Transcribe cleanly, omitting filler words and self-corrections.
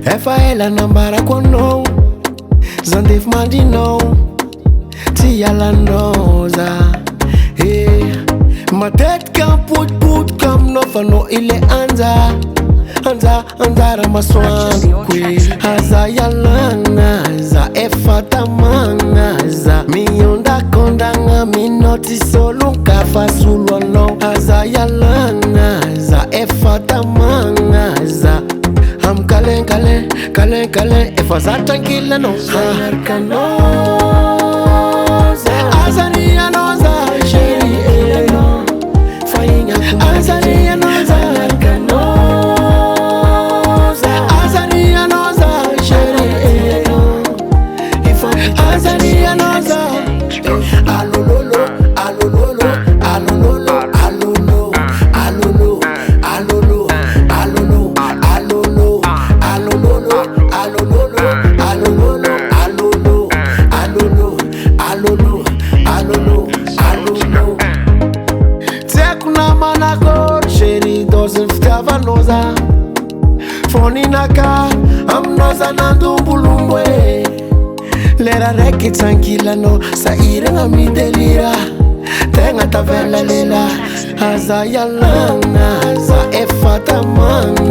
Efa ela nambarako anao, zandefy mandrinao, tsy ialanao za. Matetika mipotipotika aminao fa anao ile anjara masoandro aza ialagna za, efa tamagna za, miondakondagna minao tsy solonka fa solo anao. Aza ialagna za, efa tamagna za, am kalen efa za tranquille anao za. Azani anao za chéri, azani anao za, azani anao za chéri, azani anao za. Alololo, alololo, alololo, alolo, alolo, alolo, alolo, alolo, alololo, alololo, alololo, alolo, alolo, alolo, alolo, alolo. Tiako namanako chéri, dozin'ny fitiavanao za, foninaka aminao za nandombolombo e. Lera raiky tranquillanao, sahiragna midelira, tegna tavela lela. Aza ialagna za, efa tamagna